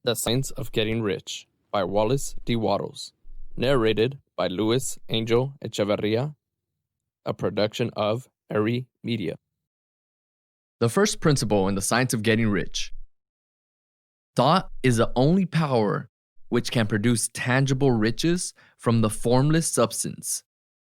The Science of Getting Rich by Wallace D. Wattles. Narrated by Luis Angel Echeverria. A production of Ari Media. The first principle in the science of getting rich. Thought is the only power which can produce tangible riches from the formless substance.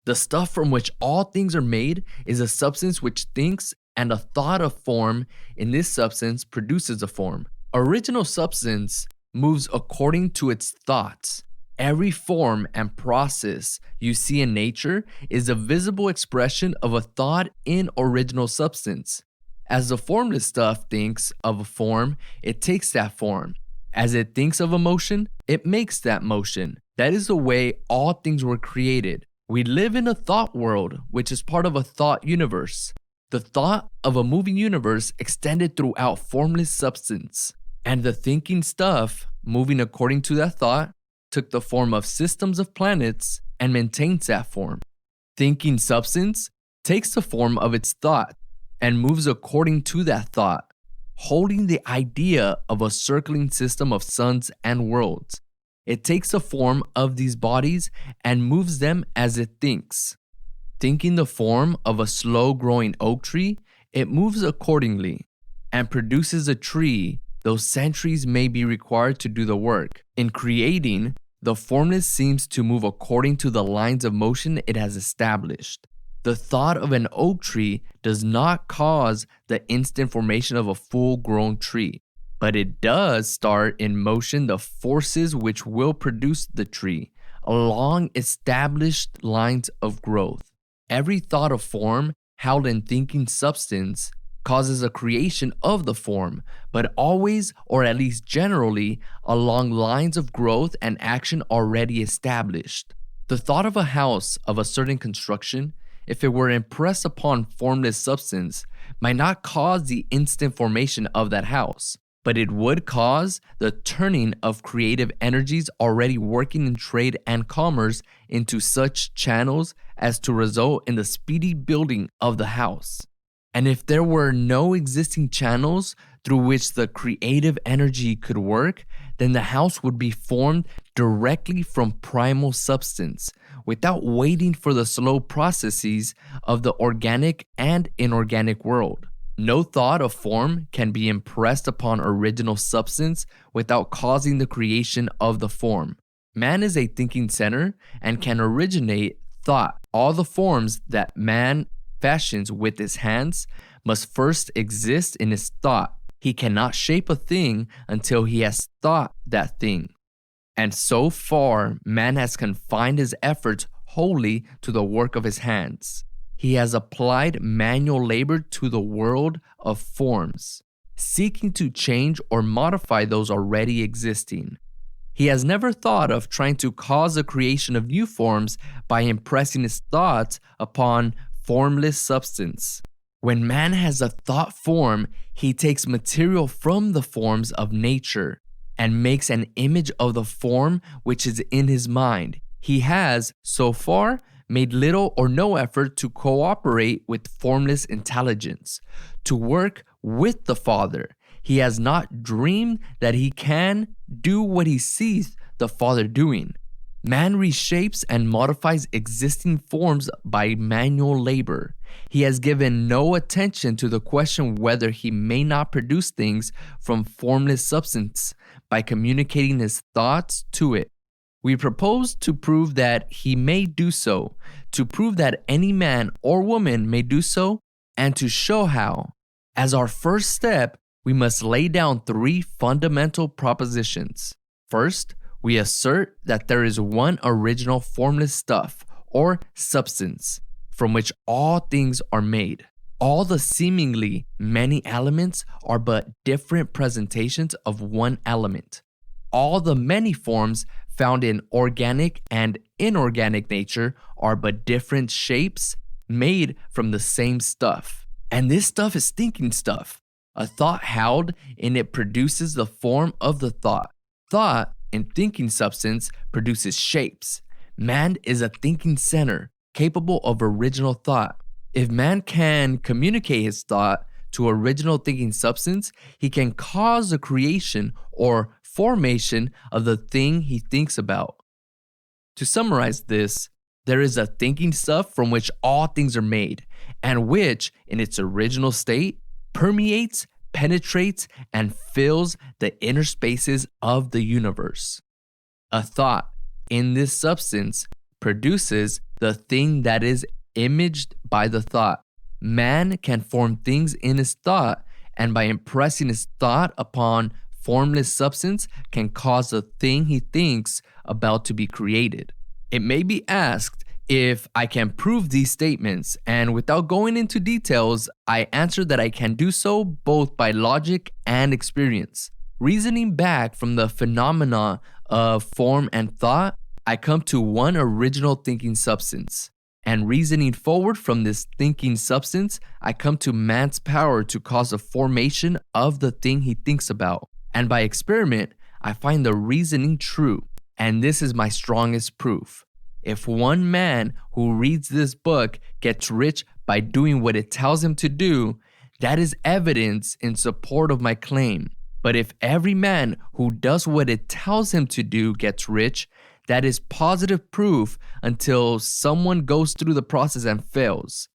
The stuff from which all things are made is a substance which thinks, and a thought of form in this substance produces a form. Original substance moves according to its thoughts. Every form and process you see in nature is a visible expression of a thought in original substance. As the formless stuff thinks of a form, it takes that form. As it thinks of a motion, it makes that motion. That is the way all things were created. We live in a thought world, which is part of a thought universe. The thought of a moving universe extended throughout formless substance. And the thinking stuff, moving according to that thought, took the form of systems of planets and maintains that form. Thinking substance takes the form of its thought and moves according to that thought, holding the idea of a circling system of suns and worlds. It takes the form of these bodies and moves them as it thinks. Thinking the form of a slow-growing oak tree, it moves accordingly and produces a tree, though centuries may be required to do the work. In creating, the formless seems to move according to the lines of motion it has established. The thought of an oak tree does not cause the instant formation of a full-grown tree, but it does start in motion the forces which will produce the tree along established lines of growth. Every thought of form held in thinking substance causes a creation of the form, but always, or at least generally, along lines of growth and action already established. The thought of a house of a certain construction, if it were impressed upon formless substance, might not cause the instant formation of that house, but it would cause the turning of creative energies already working in trade and commerce into such channels as to result in the speedy building of the house. And if there were no existing channels through which the creative energy could work, then the house would be formed directly from primal substance, without waiting for the slow processes of the organic and inorganic world. No thought of form can be impressed upon original substance without causing the creation of the form. Man is a thinking center and can originate thought. All the forms that man fashions with his hands must first exist in his thought. He cannot shape a thing until he has thought that thing. And so far, man has confined his efforts wholly to the work of his hands. He has applied manual labor to the world of forms, seeking to change or modify those already existing. He has never thought of trying to cause the creation of new forms by impressing his thoughts upon formless substance. When man has a thought form, he takes material from the forms of nature and makes an image of the form which is in his mind. He has, so far, made little or no effort to cooperate with formless intelligence, to work with the Father. He has not dreamed that he can do what he sees the Father doing. Man reshapes and modifies existing forms by manual labor. He has given no attention to the question whether he may not produce things from formless substance by communicating his thoughts to it. We propose to prove that he may do so, to prove that any man or woman may do so, and to show how. As our first step, we must lay down three fundamental propositions. First, we assert that there is one original formless stuff, or substance, from which all things are made. All the seemingly many elements are but different presentations of one element. All the many forms found in organic and inorganic nature are but different shapes made from the same stuff. And this stuff is thinking stuff. A thought held in it produces the form of the thought. Thought in thinking substance produces shapes. Man is a thinking center, capable of original thought. If man can communicate his thought to original thinking substance, he can cause the creation or formation of the thing he thinks about. To summarize this, there is a thinking stuff from which all things are made, and which, in its original state, permeates, penetrates, and fills the inner spaces of the universe. A thought in this substance produces the thing that is imaged by the thought. Man can form things in his thought, and by impressing his thought upon formless substance can cause the thing he thinks about to be created. It may be asked if I can prove these statements, and without going into details, I answer that I can do so both by logic and experience. Reasoning back from the phenomena of form and thought, I come to one original thinking substance. And reasoning forward from this thinking substance, I come to man's power to cause the formation of the thing he thinks about. And by experiment, I find the reasoning true. And this is my strongest proof. If one man who reads this book gets rich by doing what it tells him to do, that is evidence in support of my claim. But if every man who does what it tells him to do gets rich, that is positive proof until someone goes through the process and fails.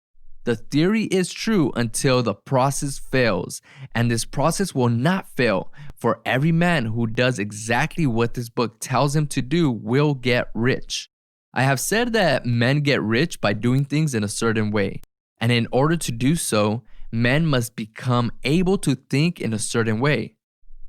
The theory is true until the process fails, and this process will not fail, for every man who does exactly what this book tells him to do will get rich. I have said that men get rich by doing things in a certain way, and in order to do so, men must become able to think in a certain way.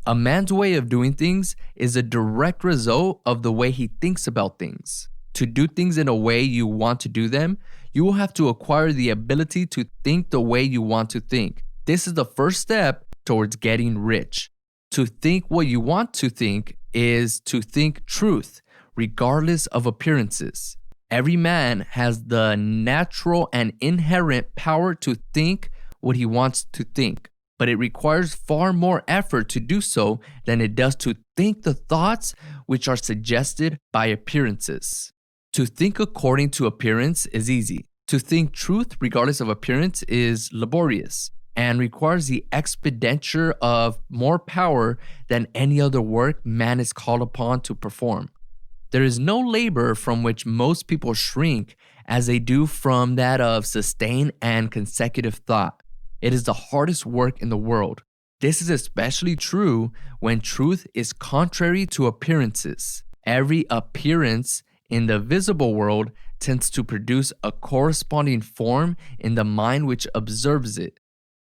A man's way of doing things is a direct result of the way he thinks about things. To do things in a way you want to do them, you will have to acquire the ability to think the way you want to think. This is the first step towards getting rich. To think what you want to think is to think truth, regardless of appearances. Every man has the natural and inherent power to think what he wants to think, but it requires far more effort to do so than it does to think the thoughts which are suggested by appearances. To think according to appearance is easy. To think truth regardless of appearance is laborious and requires the expenditure of more power than any other work man is called upon to perform. There is no labor from which most people shrink as they do from that of sustained and consecutive thought. It is the hardest work in the world. This is especially true when truth is contrary to appearances. Every appearance in the visible world tends to produce a corresponding form in the mind which observes it,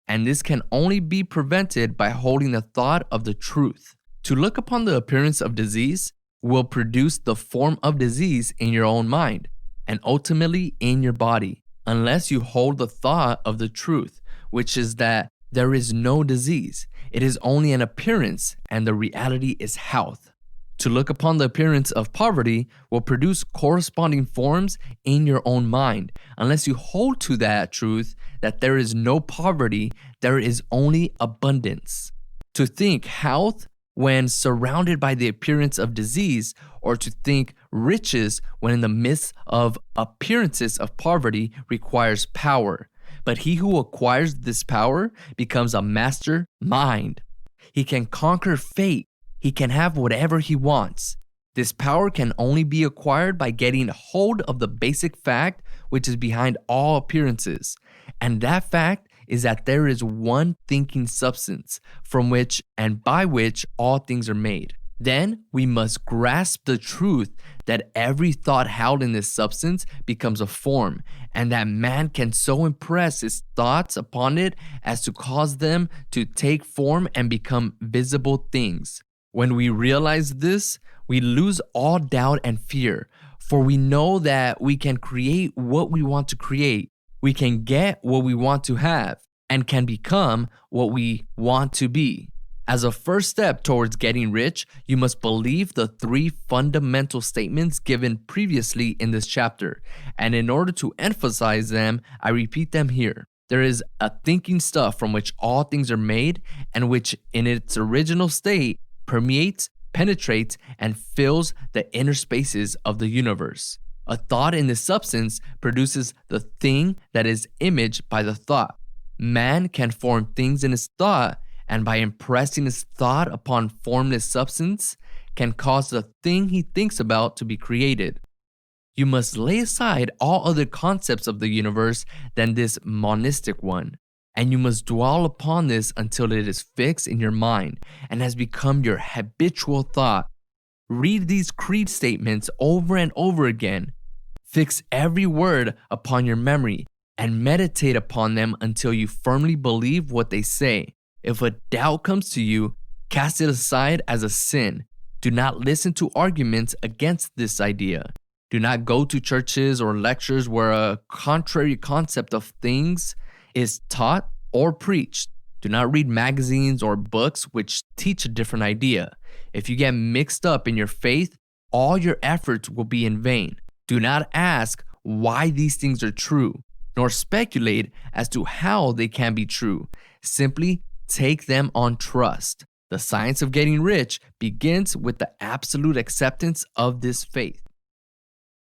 and this can only be prevented by holding the thought of the truth. To look upon the appearance of disease will produce the form of disease in your own mind, and ultimately in your body, unless you hold the thought of the truth, which is that there is no disease. It is only an appearance, and the reality is health. To look upon the appearance of poverty will produce corresponding forms in your own mind. Unless you hold to that truth that there is no poverty, there is only abundance. To think health when surrounded by the appearance of disease, or to think riches when in the midst of appearances of poverty requires power. But he who acquires this power becomes a master mind. He can conquer fate. He can have whatever he wants. This power can only be acquired by getting hold of the basic fact which is behind all appearances. And that fact is that there is one thinking substance from which and by which all things are made. Then we must grasp the truth that every thought held in this substance becomes a form, and that man can so impress his thoughts upon it as to cause them to take form and become visible things. When we realize this, we lose all doubt and fear, for we know that we can create what we want to create. We can get what we want to have, and can become what we want to be. As a first step towards getting rich, you must believe the 3 fundamental statements given previously in this chapter, and in order to emphasize them, I repeat them here. There is a thinking stuff from which all things are made, and which in its original state permeates, penetrates, and fills the inner spaces of the universe. A thought in this substance produces the thing that is imaged by the thought. Man can form things in his thought, and by impressing his thought upon formless substance, can cause the thing he thinks about to be created. You must lay aside all other concepts of the universe than this monistic one, and you must dwell upon this until it is fixed in your mind and has become your habitual thought. Read these creed statements over and over again. Fix every word upon your memory and meditate upon them until you firmly believe what they say. If a doubt comes to you, cast it aside as a sin. Do not listen to arguments against this idea. Do not go to churches or lectures where a contrary concept of things is taught or preached. Do not read magazines or books which teach a different idea. If you get mixed up in your faith, all your efforts will be in vain. Do not ask why these things are true, nor speculate as to how they can be true. Simply take them on trust. The science of getting rich begins with the absolute acceptance of this faith.